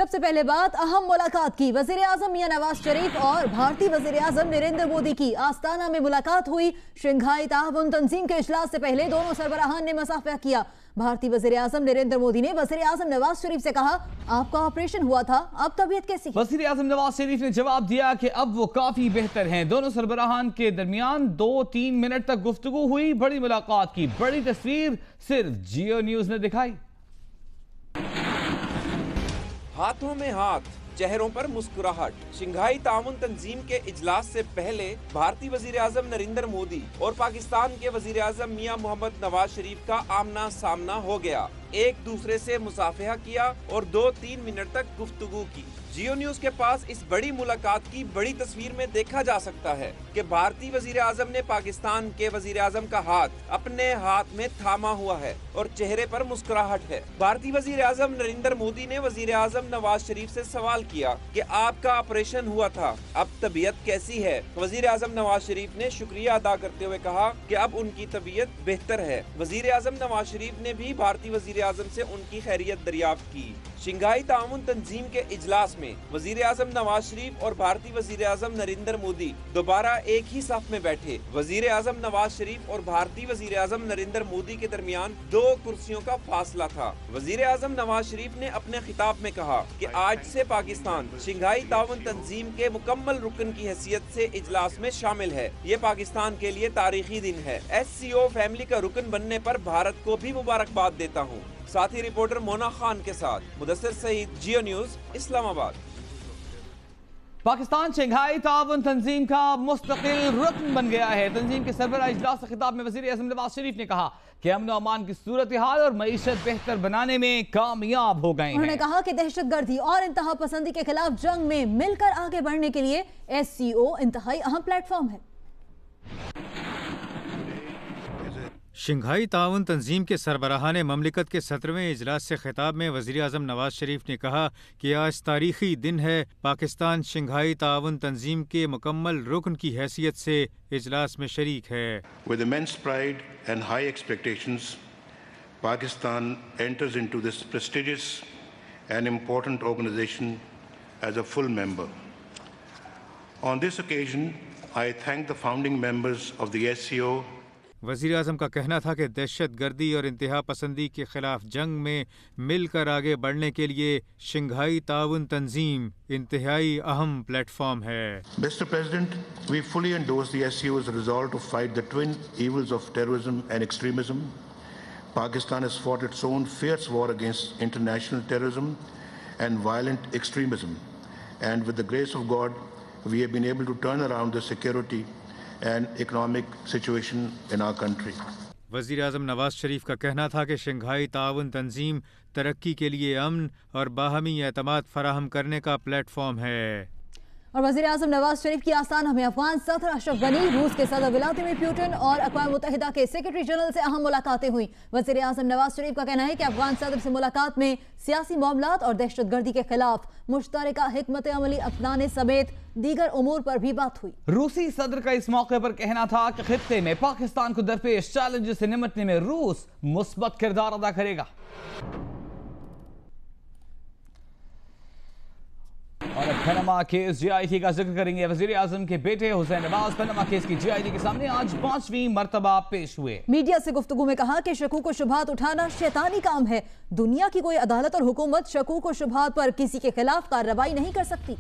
सबसे पहले बात अहम मुलाकात की। वजीर आजम मियां नवाज शरीफ और भारतीय वजीर आजम नरेंद्र मोदी की आस्ताना में मुलाकात हुई। शंघाई ताउन तंजीम के इजलास से पहले दोनों सरबराहान ने मुसाफिया किया। भारतीय वजीर आजम नरेंद्र मोदी ने वजीर आजम नवाज शरीफ से कहा, आपका ऑपरेशन हुआ था, अब तबीयत कैसी? वजीर आजम नवाज शरीफ ने जवाब दिया कि अब वो काफी बेहतर हैं। दोनों सरबराहान के दरमियान 2-3 मिनट तक गुफ्तगू हुई। बड़ी मुलाकात की बड़ी तस्वीर सिर्फ जियो न्यूज ने दिखाई। हाथों में हाथ, चेहरों पर मुस्कुराहट। शंघाई ताउन तंजीम के इजलास से पहले भारतीय वजीर आजम नरेंद्र मोदी और पाकिस्तान के वजीर आजम मियां मोहम्मद नवाज शरीफ का आमना सामना हो गया। एक दूसरे से मुसाफिहा किया और 2-3 मिनट तक गुफ्तगू की। जियो न्यूज के पास इस बड़ी मुलाकात की बड़ी तस्वीर में देखा जा सकता है कि भारतीय वजीर आजम ने पाकिस्तान के वजीर आजम का हाथ अपने हाथ में थामा हुआ है और चेहरे पर मुस्कुराहट है। भारतीय वजीर आजम नरेंद्र मोदी ने वजीर आजम नवाज शरीफ से सवाल किया कि आपका ऑपरेशन हुआ था, अब तबीयत कैसी है? वजीर आजम नवाज शरीफ ने शुक्रिया अदा करते हुए कहा कि अब उनकी तबीयत बेहतर है। वजीर आजम नवाज शरीफ ने भी भारतीय वजीर आजम से उनकी खैरियत दरियाफ्त की। शंघाई ताउन तंजीम के इजलास में वजीर आजम नवाज शरीफ और भारतीय वजीर आजम नरेंद्र मोदी दोबारा एक ही साफ में बैठे। वजीर आजम नवाज शरीफ और भारतीय वजीर आजम नरेंद्र मोदी के दरमियान 2 कुर्सियों का फासला था। वजीर आजम नवाज शरीफ ने अपने खिताब में कहा कि आज से पाकिस्तान शंघाई ताउन तंजीम के मुकम्मल रुकन की हैसियत से इजलास में शामिल है। ये पाकिस्तान के लिए तारीखी दिन है। SCO फैमिली का रुकन बनने पर भारत को भी मुबारकबाद देता हूँ। साथी रिपोर्टर मोना खान के साथ मुदस्सिर सईद, जियो न्यूज, इस्लामाबाद। पाकिस्तान शंघाई ताउन तंजीम का मुस्तकिल रुकन बन गया है। तंजीम के सरबराह इजलास से खिताब में वजीर आजम नवाज शरीफ ने कहा कि अमन अमान की सूरत हाल और मईशत बेहतर बनाने में कामयाब हो गए हैं। उन्होंने कहा कि दहशतगर्दी और इंतहा पसंदी के खिलाफ जंग में मिलकर आगे बढ़ने के लिए SCO इंतहाई अहम प्लेटफॉर्म है। शंघाई ताउन तंजीम के सरबराहान ममलिकत के 17वें इजलास से खिताब में वज़ीर आज़म नवाज शरीफ ने कहा कि आज तारीखी दिन है। पाकिस्तान शंघाई ताउन तंजीम के मुकम्मल रुकन की हैसियत से इजलास में शरीक है। With immense pride and high expectations, Pakistan enters into this prestigious and important organization as a full member. On this occasion, I thank the founding members of the SCO. वज़ीर आज़म का कहना था कि दहशत गर्दी और इंतहा पसंदी के खिलाफ जंग में मिलकर आगे बढ़ने के लिए शंघाई ताउन तंजीम इंतहाई अहम प्लेटफॉर्म है। Mr. President, we fully endorse the SCO's resolve to fight the twin evils of terrorism and extremism. Pakistan has fought its own fierce war against international terrorism and violent extremism, and with the grace of God, we have been able to turn around the security and economic situation in our country. वज़ीर आज़म नवाज शरीफ का कहना था कि Shanghai ताउन तंजीम तरक्की के लिए अमन और बाहमी एतमाद फराहम करने का प्लेटफॉर्म है। और वज़ीर आज़म नवाज शरीफ की आस्ताना में अफगान सदर अशरफ गनी, रूस के सदर व्लादिमीर पुतिन और अक़वाम मुत्तहिदा के सेक्रेटरी जनरल से अहम मुलाकातें हुई। वज़ीर आज़म नवाज शरीफ का कहना है कि अफगान सदर से मुलाकात में सियासी मामलात और दहशतगर्दी के खिलाफ मुश्तरका हिकमत अमली अपनाने समेत दीगर उमूर पर भी बात हुई। रूसी सदर का इस मौके पर कहना था कि खित्ते में पाकिस्तान को दरपेश चैलेंज से निपटने में रूस मुस्बत किरदार अदा करेगा। और अब पनामा केस GIT का जिक्र करेंगे। वजीर आजम के बेटे हुसैन नवाज पनामा केस की GIT के सामने आज 5वीं मर्तबा पेश हुए। मीडिया से गुफ्तगू में कहा कि शकूक व शुबहात उठाना शैतानी काम है। दुनिया की कोई अदालत और हुकूमत शकूक व शुबहात पर किसी के खिलाफ कार्रवाई नहीं कर सकती।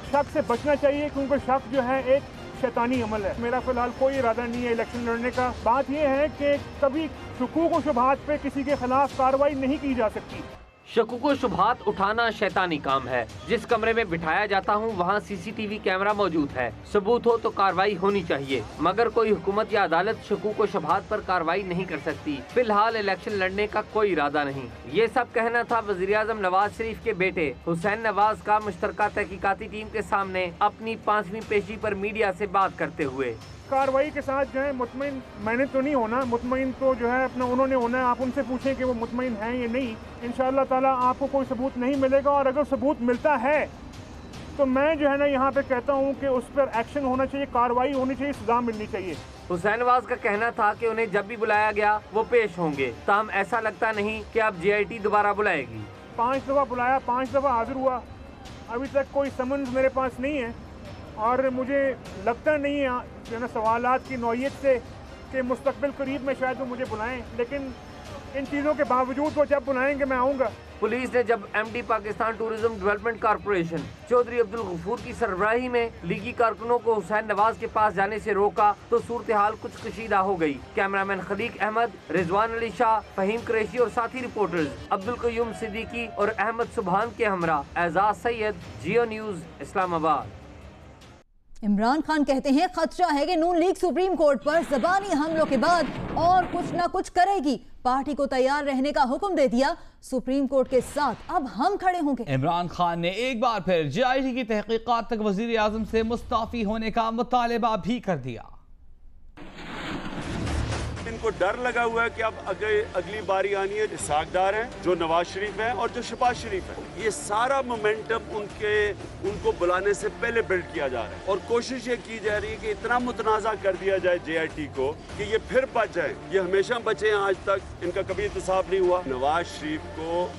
शक से बचना चाहिए क्योंकि शक जो है एक शैतानी अमल है। मेरा फिलहाल कोई इरादा नहीं है इलेक्शन लड़ने का। बात यह है कि कभी शकूक व शुबहात पे किसी के खिलाफ कार्रवाई नहीं की जा सकती। शकूक व शुबहात उठाना शैतानी काम है। जिस कमरे में बिठाया जाता हूँ वहाँ CCTV कैमरा मौजूद है। सबूत हो तो कार्रवाई होनी चाहिए, मगर कोई हुकूमत या अदालत शकूक व शुबहात पर कार्रवाई नहीं कर सकती। फिलहाल इलेक्शन लड़ने का कोई इरादा नहीं। ये सब कहना था वज़ीर आज़म नवाज शरीफ के बेटे हुसैन नवाज का मुश्तरका तहकीकाती टीम के सामने अपनी 5वीं पेशी पर मीडिया से बात करते हुए। कार्रवाई के साथ जो है मुतमईन मैंने तो नहीं होना, मुतमईन तो जो है अपना उन्होंने होना है। आप उनसे पूछें कि वो मुतमईन हैं या नहीं। इंशाअल्लाह ताला आपको कोई सबूत नहीं मिलेगा, और अगर सबूत मिलता है तो मैं जो है ना यहाँ पे कहता हूँ कि उस पर एक्शन होना चाहिए, कार्रवाई होनी चाहिए, सजा मिलनी चाहिए। हुसैन नवाज का कहना था कि उन्हें जब भी बुलाया गया वो पेश होंगे, ताहम ऐसा लगता नहीं कि अब JIT दोबारा बुलाएगी। 5 दफ़ा बुलाया, 5 दफ़ा हाजिर हुआ, अभी तक कोई समन्स मेरे पास नहीं है और मुझे लगता नहीं है जो ना सवालात की नौइयत से कि मुस्तकबिल करीब में शायद वो मुझे बुलाएं, लेकिन इन चीज़ों के बावजूद वो जब बुलाएंगे मैं आऊँगा। पुलिस ने जब MD Pakistan tourism development corporation Chaudhry Abdul Ghafoor की सरबराही में लीगी कारकुनों को हुसैन नवाज के पास जाने से रोका तो सूरत हाल कुछ कशीदा हो गई। कैमरामैन खलीक अहमद, रिजवान अली शाह, फहीम कुरैशी और साथी रिपोर्टर्स अब्दुल कयूम सिद्दीकी और अहमद सुबहान के हमरा एजाज सैयद, जियो न्यूज़, इस्लामाबाद। इमरान खान कहते हैं खतरा है कि नून लीग सुप्रीम कोर्ट पर जबानी हमलों के बाद और कुछ ना कुछ करेगी। पार्टी को तैयार रहने का हुक्म दे दिया, सुप्रीम कोर्ट के साथ अब हम खड़े होंगे। इमरान खान ने एक बार फिर JIT की तहकीकात तक वजीर आजम से मुस्ताफी होने का मुतालबा भी कर दिया। इनको डर लगा हुआ है कि अब अगली बारी आनी है इसाकदार हैं जो नवाज शरीफ है और जो शहबाज शरीफ है। ये सारा मोमेंटम उनको बुलाने से पहले बिल्ड किया जा रहा है और कोशिश ये की जा रही है कि इतना मुतनाज़ा कर दिया जाए JIT को कि ये फिर बच जाए। ये हमेशा बचे हैं, आज तक इनका कभी इंतसाब नहीं हुआ। नवाज शरीफ को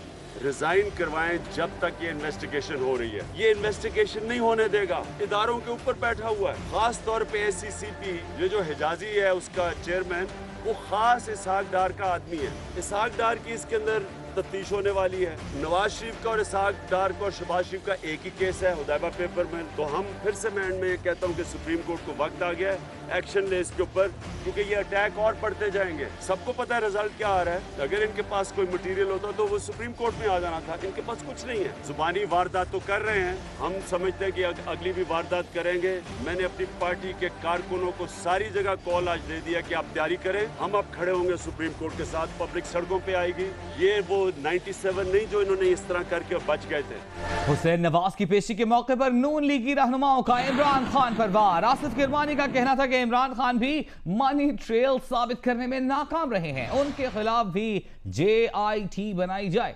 रिजाइन करवाएं जब तक ये इन्वेस्टिगेशन हो रही है। ये इन्वेस्टिगेशन नहीं होने देगा, इदारों के ऊपर बैठा हुआ है। खास तौर पे SCCP ये जो हिजाजी है उसका चेयरमैन, वो खास इसहाक डार का आदमी है। इसहाक डार की इसके अंदर तफ्तीश होने वाली है। नवाज शरीफ का और इसहाक डार का और शहबाज शरीफ का एक ही केस है हुदैबा पेपर में। तो हम फिर से मैं एंड में ये कहता हूँ कि सुप्रीम कोर्ट को वक्त आ गया है एक्शन ले इसके ऊपर, क्योंकि ये अटैक और बढ़ते जाएंगे। सबको पता है रिजल्ट क्या आ रहा है। अगर इनके पास कोई मटीरियल होता तो वो सुप्रीम कोर्ट में आ जाना था। इनके पास कुछ नहीं है। जुबानी वारदात तो कर रहे हैं, हम समझते हैं कि अगली भी वारदात करेंगे। मैंने अपनी पार्टी के कारकुनों को सारी जगह कॉल आज दे दिया कि आप तैयारी करें, हम अब खड़े होंगे सुप्रीम कोर्ट के साथ। पब्लिक सड़कों पे आएगी। ये वो 97 नहीं जो इन्होंने इस तरह करके बच गए थे। हुसैन नवाज की पेशी के मौके पर नून लीग की रहनुमाओं का इमरान खान पर वार। आसिफ किरमानी का कहना था कि इमरान खान भी मनी ट्रेल साबित करने में नाकाम रहे हैं, उनके खिलाफ भी JIT बनाई जाए।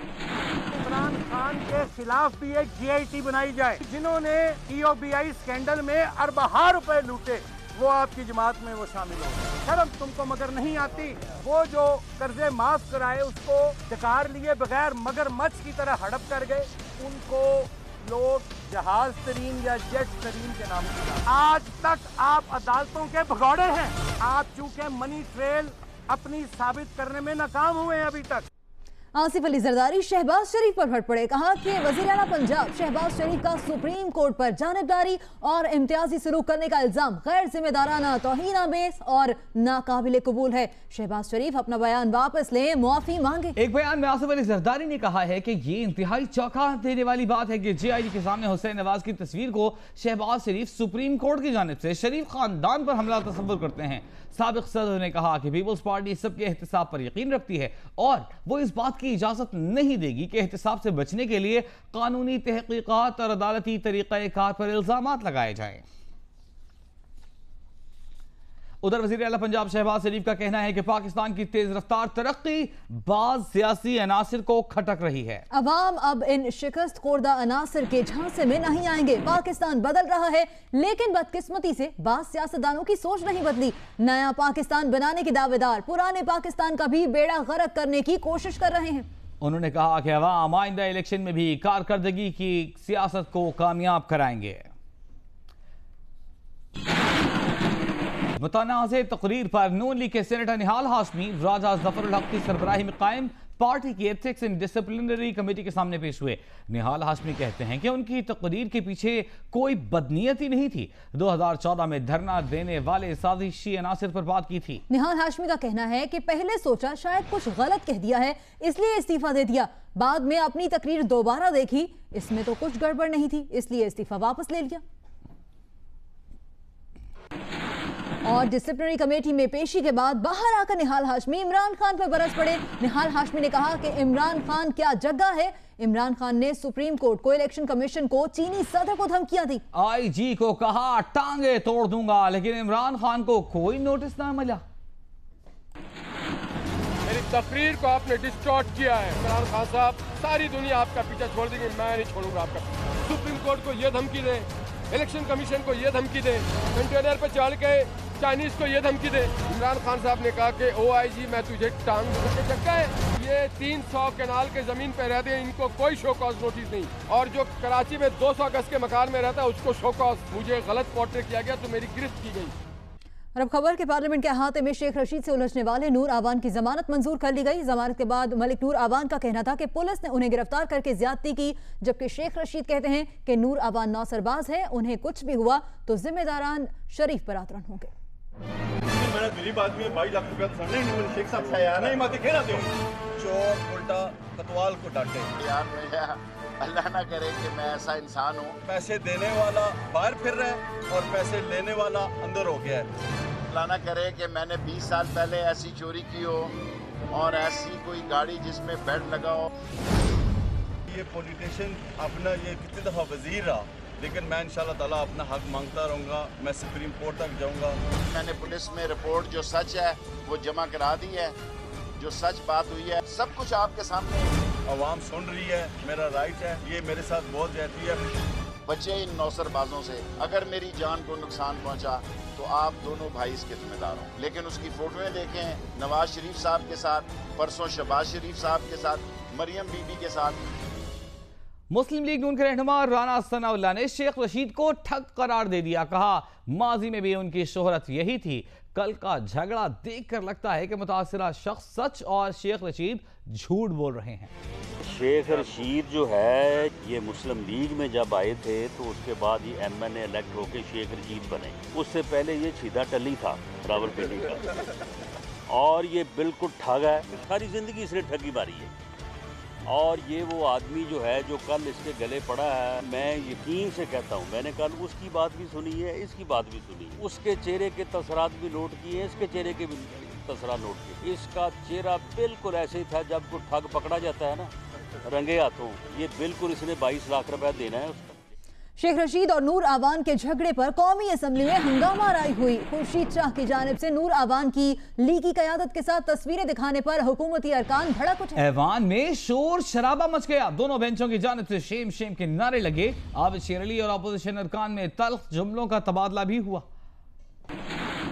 इमरान खान के खिलाफ भी एक JIT बनाई जाए। जिन्होंने EOBI स्कैंडल में अरबहा रुपए लूटे वो आपकी जमात में वो शामिल हो। शर्म तुमको मगर नहीं आती। वो जो कर्जे माफ कराए उसको डकार लिए बगैर मगरमच्छ की तरह हड़प कर गए, उनको लोग जहाज तरीन या जेट तरीन के नाम से। आज तक आप अदालतों के भगौड़े हैं। आप चूंकि मनी ट्रेल अपनी साबित करने में नाकाम हुए हैं अभी तक। आसिफ अली जरदारी शहबाज शरीफ पर भट पड़े, कहा कि वज़ीर आला पंजाब शहबाज शरीफ का सुप्रीम कोर्ट पर जानिबदारी और इम्तियाजी सलूक करने का इल्जाम गैर जिम्मेदाराना, तौहीन आमेज और नाकाबिले कबूल है। शहबाज शरीफ अपना बयान वापस लें, मुआफी मांगे। एक बयान में आसिफ अली जरदारी ने कहा है कि ये इंतहाई चौंका देने वाली बात है कि JIT के सामने हुसैन नवाज की तस्वीर को शहबाज शरीफ सुप्रीम कोर्ट की जानिब से शरीफ खानदान पर हमला तस्वुर करते हैं। साबिक सदर ने कहा कि पीपल्स पार्टी सबके एहतसाब पर यकीन रखती है और वो इस बात की इजाजत नहीं देगी कि एहतसाब से बचने के लिए कानूनी तहकीकात और अदालती तरीक़ाकार पर इल्जामात लगाए जाएं। उधर वज़ीर आला पंजाब शहबाज शरीफ का कहना है कि पाकिस्तान की तेज रफ्तार तरक्की बाज़ सियासी अनासिर को खटक रही है। अवाम अब इन शिकस्त खोर्दा अनासिर के झांसे में नहीं आएंगे। पाकिस्तान बदल रहा है, लेकिन बदकिस्मती से बाज़ सियासतदानों की सोच नहीं बदली। नया पाकिस्तान बनाने के दावेदार पुराने पाकिस्तान का भी बेड़ा गर्क करने की कोशिश कर रहे हैं। उन्होंने कहा कि अवाम आइंदा इलेक्शन में भी कारकर्दगी की सियासत को कामयाब कराएंगे। मुतनाज़े तकरीर पर नून लीग के सेनेटर निहाल हाशमी राजा जफरुल हक की सरबराही में कायम पार्टी की एथिक्स एंड डिसिप्लिनरी कमेटी के सामने पेश हुए। निहाल हाशमी कहते हैं कि उनकी तकरीर के पीछे कोई बदनीयती नहीं थी। 2014 में धरना देने वाले साजिशी अनासिर पर बात की थी। निहाल हाशमी का कहना है कि पहले सोचा शायद कुछ गलत कह दिया है, इसलिए इस्तीफा दे दिया। बाद में अपनी तकरीर दोबारा देखी, इसमें तो कुछ गड़बड़ नहीं थी, इसलिए इस्तीफा वापस ले लिया। और डिसिप्लिनरी कमेटी में पेशी के बाद बाहर आकर निहाल हाशमी इमरान खान पर बरस पड़े। निहाल हाशमी ने कहा कि इमरान खान क्या जगह है। इमरान खान ने सुप्रीम कोर्ट को, इलेक्शन कमीशन को, चीनी सदर को धमकियां दी। IG को कहा टांगे तोड़ दूंगा, लेकिन इमरान खान को कोई नोटिस ना मिला। मेरी तकरीर को आपने डिस्टॉर्ट किया है। इमरान खान साहब, सारी दुनिया आपका पीछा छोड़ देगी, मैं नहीं छोड़ूंगा आपका। सुप्रीम कोर्ट को ये धमकी दे, इलेक्शन कमीशन को ये धमकी दे, कंटेनर पे चढ़ के चाइनीज को ये धमकी दे। इमरान खान साहब ने कहा कि OIG मैं तुझे टांग के चक्का है। ये 300 कैनाल के जमीन पे रहते हैं, इनको कोई शो कॉज नोटिस नहीं। और जो कराची में 200 गज के मकान में रहता है उसको शो कॉज, मुझे गलत पोर्ट्रेट किया गया तो मेरी गिरफ्त की गई। और अब खबर के पार्लियामेंट के अहाते में शेख रशीद से उलझने वाले नूर आवान की जमानत मंजूर कर ली गई। जमानत के बाद मलिक नूर आवान का कहना था कि पुलिस ने उन्हें गिरफ्तार करके ज्यादती की, जबकि शेख रशीद कहते हैं कि नूर आवान नौसरबाज है, उन्हें कुछ भी हुआ तो जिम्मेदारान शरीफ बरादरान होंगे। मेरा गरीब आदमी 22 लाख रुपया तो नहीं, शेख साहब से आया नहीं, माते कहना दूं चोर उल्टा कतवाल को डांटे। यार मैं अल्लाह ना करे कि मैं ऐसा इंसान हूँ, पैसे देने वाला बाहर फिर रहा है और पैसे लेने वाला अंदर हो गया है। अल्लाह ना करे कि मैंने 20 साल पहले ऐसी चोरी की हो और ऐसी कोई गाड़ी जिसमें बेड लगा हो। ये पॉलिटिशियन अपना ये कितनी दफ़ा वजीर रहा, लेकिन मैं इंशाल्लाह ताला अपना हक मांगता रहूँगा। मैं सुप्रीम कोर्ट तक जाऊँगा। मैंने पुलिस में रिपोर्ट जो सच है वो जमा करा दी है, जो सच बात हुई है सब कुछ आपके सामने आवाम सुन रही है। मेरा राइट है, ये मेरे साथ बहुत ज्यादती है। बच्चे इन नौसरबाजों से, अगर मेरी जान को नुकसान पहुंचा तो आप दोनों भाई इसके जिम्मेदार हो। लेकिन उसकी फोटोएं देखें नवाज शरीफ साहब के साथ, परसों शहबाज शरीफ साहब के साथ, मरियम बीबी के साथ। मुस्लिम लीग नून के रहनुमा राना सनाउल्लाह ने शेख रशीद को ठग करार दे दिया। कहा माजी में भी उनकी शोहरत यही थी। कल का झगड़ा देखकर लगता है कि मुतासिरा शख्स सच और शेख रशीद झूठ बोल रहे हैं। शेख रशीद जो है ये मुस्लिम लीग में जब आए थे तो उसके बाद ये MNA इलेक्ट होकर शेख रशीद बने। उससे पहले ये छीदा टली था रावलपिंडी का, और ये बिल्कुल ठग है। सारी जिंदगी इसने ठगी मारी है। और ये वो आदमी जो है जो कल इसके गले पड़ा है, मैं यकीन से कहता हूँ, मैंने कल उसकी बात भी सुनी है, इसकी बात भी सुनी है, उसके चेहरे के तसरात भी नोट किए हैं, इसके चेहरे के भी तसरा नोट किए। इसका चेहरा बिल्कुल ऐसे ही था जब कोई ठग पकड़ा जाता है ना रंगे हाथों, ये बिल्कुल इसने 22 लाख रुपया देना है उसका। शेख रशीद और नूर आवान के झगड़े पर कौमी असम्बली में हंगामा राई हुई। खुर्शीद शाह की जानिब से नूर आवान की लीगी क़यादत के साथ तस्वीरें दिखाने पर हुकूमती अरकान भड़क उठे। ऐवान में शोर शराबा मच गया। दोनों बेंचों की जानिब से शेम शेम के नारे लगे। आबिद शेर अली और अपोजिशन अरकान में तल्ख जुमलों का तबादला भी हुआ।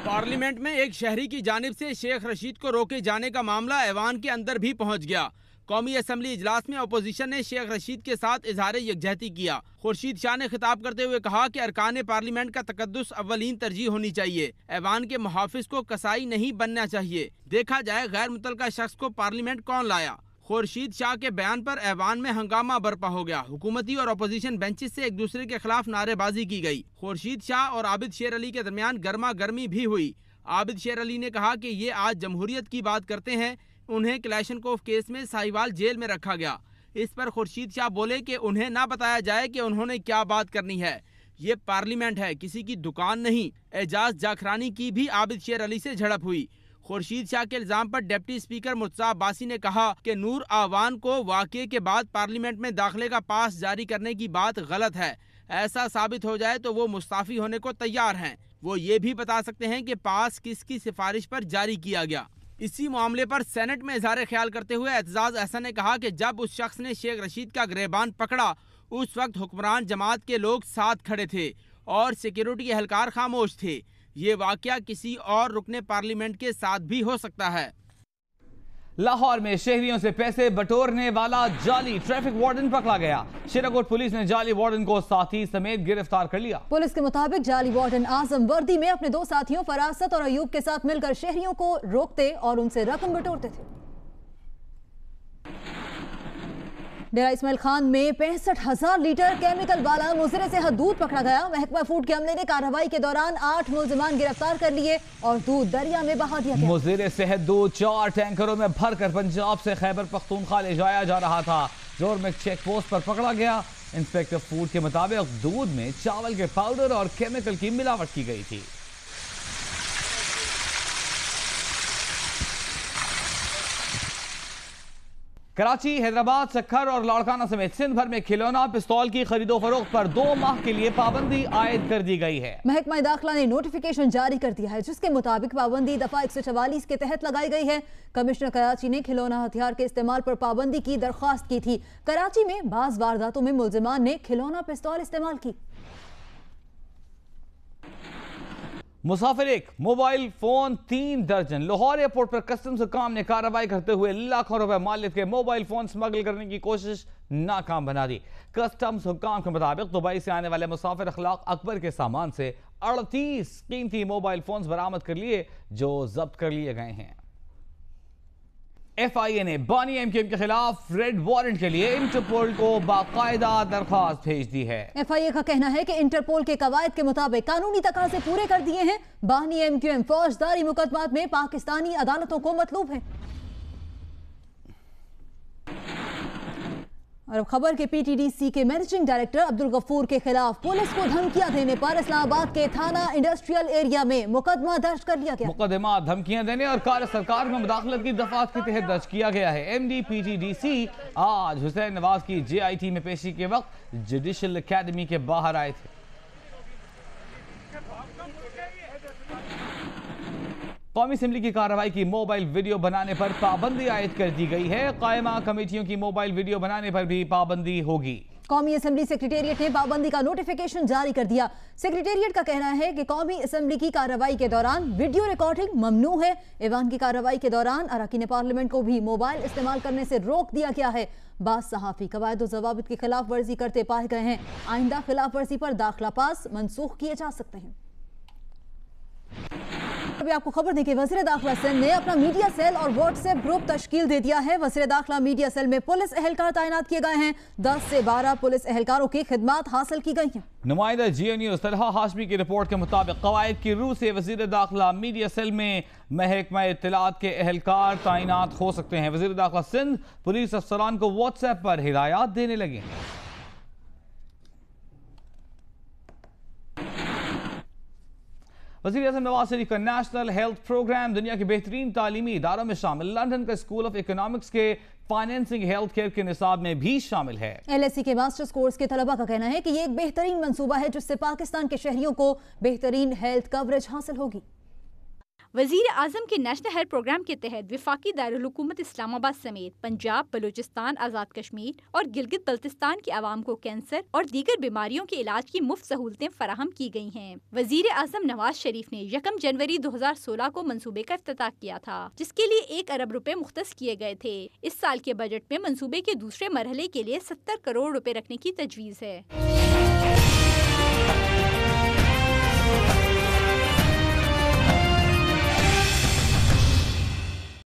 पार्लियामेंट में एक शहरी की जानिब से शेख रशीद को रोके जाने का मामला ऐवान के अंदर भी पहुंच गया। कौमी असम्बली इजलास में अपोजिशन ने शेख रशीद के साथ इजहार यकजहती किया। खुर्शीद शाह ने खिताब करते हुए कहा कि अरकान पार्लियामेंट का तकद्दुस अव्वलीन तरजीह होनी चाहिए। ऐवान के मुहाफिज को कसाई नहीं बनना चाहिए। देखा जाए गैर मुतल्लका शख्स को पार्लियामेंट कौन लाया। खुर्शीद शाह के बयान पर ऐवान में हंगामा बरपा हो गया। हुकूमती और अपोजिशन बेंचेस से एक दूसरे के खिलाफ नारेबाजी की गई। खुर्शीद शाह और आबिद शेर अली के दरमियान गर्मा गर्मी भी हुई। आबिद शेर अली ने कहा कि ये आज जमहूरियत की बात करते हैं। उन्हें क्लैशनकोफ केस में साहिवाल जेल में रखा गया। इस पर खुर्शीद शाह बोले कि उन्हें ना बताया जाए कि उन्होंने क्या बात करनी है। ये पार्लियामेंट है, किसी की दुकान नहीं। एजाज जाखरानी की भी आबिद शेर अली से झड़प हुई। खुर्शीद शाह के इल्जाम पर डिप्टी स्पीकर मुर्तज़ा अब्बासी ने कहा कि नूर आवान को वाक़े के बाद पार्लियामेंट में दाखिले का पास जारी करने की बात गलत है। ऐसा साबित हो जाए तो वो मुस्ताफ़ी होने को तैयार हैं। वो ये भी बता सकते हैं कि पास किसकी सिफारिश पर जारी किया गया। इसी मामले पर सेनेट में इजहार ख्याल करते हुए एतजाज अहसन ने कहा कि जब उस शख्स ने शेख रशीद का गिरबान पकड़ा उस वक्त हुक्मरान जमात के लोग साथ खड़े थे और सिक्योरिटी एहलकार खामोश थे। ये वाकया किसी और रुकने पार्लियामेंट के साथ भी हो सकता है। लाहौर में शहरियों से पैसे बटोरने वाला जाली ट्रैफिक वार्डन पकड़ा गया। शिराकोट पुलिस ने जाली वार्डन को साथी समेत गिरफ्तार कर लिया। पुलिस के मुताबिक जाली वार्डन आजम वर्दी में अपने दो साथियों फरासत और अयूब के साथ मिलकर शहरियों को रोकते और उनसे रकम बटोरते थे। डेरा इस्माइल खान में 65,000 लीटर केमिकल वाला मुजरे से दूध पकड़ा गया। महकमा फूड के अमले ने कार्रवाई के दौरान 8 मुलजिमान गिरफ्तार कर लिए और दूध दरिया में बहा दिया गया। मुजरे से दूध 4 टैंकरों में भरकर पंजाब से खैबर पख्तूनख्वा ले जाया जा रहा था। जोरमेक चेक पोस्ट पर पकड़ा गया। इंस्पेक्टर फूड के मुताबिक दूध में चावल के पाउडर और केमिकल की मिलावट की गई थी। कराची, हैदराबाद, सक्खर और लाड़काना समेत सिंध भर में खिलौना पिस्तौल की खरीदो फरोख्त पर 2 माह के लिए पाबंदी आयद कर दी गई है। महकमा दाखिला ने नोटिफिकेशन जारी कर दिया है, जिसके मुताबिक पाबंदी दफा 144 के तहत लगाई गई है। कमिश्नर कराची ने खिलौना हथियार के इस्तेमाल पर पाबंदी की दरख्वास्त की थी। कराची में बाज वारदातों में मुल्जिमान ने खिलौना पिस्तौल इस्तेमाल की। मुसाफिर 1, मोबाइल फोन 3 दर्जन। लाहौर एयरपोर्ट पर कस्टम्स हुकाम ने कार्रवाई करते हुए लाखों रुपए मालिक के मोबाइल फोन स्मगल करने की कोशिश नाकाम बना दी। कस्टम्स हुकाम के मुताबिक दुबई से आने वाले मुसाफिर अखलाक अकबर के सामान से 38 कीमती मोबाइल फोन बरामद कर लिए, जो जब्त कर लिए गए हैं। FIA ने बानी MQM के खिलाफ रेड वारंट के लिए इंटरपोल को बाकायदा दरख्वास्त भेज दी है। FIA का कहना है कि इंटरपोल के कवायद के मुताबिक कानूनी तकाजे पूरे कर दिए हैं। बानी MQM फौजदारी मुकदमात में पाकिस्तानी अदालतों को मतलूब है। और खबर के PTDC के मैनेजिंग डायरेक्टर अब्दुल गफूर के खिलाफ पुलिस को धमकियां देने पर इस्लामाबाद के थाना इंडस्ट्रियल एरिया में मुकदमा दर्ज कर लिया गया। मुकदमा धमकियां देने और कार्य सरकार में मुदाखलत की दफात के तहत दर्ज किया गया है। MD PTDC आज हुसैन नवाज की JIT में पेशी के वक्त जुडिशल एकेडमी के बाहर आए थे। कौमी असेंबली की कार्रवाई की मोबाइल वीडियो बनाने पर पाबंदी आयद कर दी गई है। कायमा कमेटियों की मोबाइल वीडियो बनाने पर भी पाबंदी होगी। कौमी असेंबली सेक्रेटेरिएट ने पाबंदी का नोटिफिकेशन जारी कर दिया। सेक्रेटेरिएट का कहना है कि कौमी असेंबली की कार्रवाई के दौरान वीडियो रिकॉर्डिंग ममनू है। ऐवान की कार्रवाई के दौरान अरकान पार्लियामेंट को भी मोबाइल इस्तेमाल करने से रोक दिया गया है। बाज़ सहाफ़ी कवायद और ज़वाबित की खिलाफ वर्जी करते पाए गए हैं। आइंदा खिलाफ वर्जी पर दाखिला पास मनसूख किए जा सकते हैं। अभी आपको खबर दें कि वज़ीर दाखिला सिंध ने अपना मीडिया सेल और व्हाट्सएप ग्रुप तश्कील दे दिया है। वज़ीर दाखिला मीडिया सेल में पुलिस एहलकार तैनात किए गए हैं। 10 से 12 पुलिस एहलकारों की खिदमात हासिल की गई हैं। नुमाइंदा GA न्यूज़ तलहा हाशमी की रिपोर्ट के मुताबिक कवायद की रूह से वज़ीर दाखिला मीडिया सेल में महकमा इत्तलात के एहलकार तैनात हो सकते हैं। वज़ीर दाखिला सिंध पुलिस अफसरान को व्हाट्सएप पर हिदायत देने लगे हैं। वज़ीर-ए-आज़म नवाज शरीफ का नेशनल हेल्थ प्रोग्राम दुनिया के बेहतरीन तालीमी इदारों में शामिल। लंदन का स्कूल ऑफ इकोनॉमिक्स के फाइनेंसिंग हेल्थ केयर के निसाब में भी शामिल है। LSE के मास्टर्स कोर्स के तलबा का कहना है कि ये एक बेहतरीन मंसूबा है, जिससे पाकिस्तान के शहरियों को बेहतरीन हेल्थ कवरेज हासिल होगी। वज़ीर आज़म के नेशनल हेल्थ प्रोग्राम के तहत वफाकी दारुल हुकूमत इस्लामाबाद समेत पंजाब, बलूचिस्तान, आज़ाद कश्मीर और गिलगित बल्तिस्तान के आवाम को कैंसर और दीगर बीमारियों के इलाज की मुफ्त सहूलतें फराहम की गई हैं। वज़ीर आज़म नवाज शरीफ ने 1 जनवरी 2016 को मंसूबे का इफ्तिताह किया था, जिसके लिए 1 अरब रुपए मुख्तस किए गए थे। इस साल के बजट में मंसूबे के दूसरे मरहले के लिए 70 करोड़ रुपए रखने की तजवीज़ है।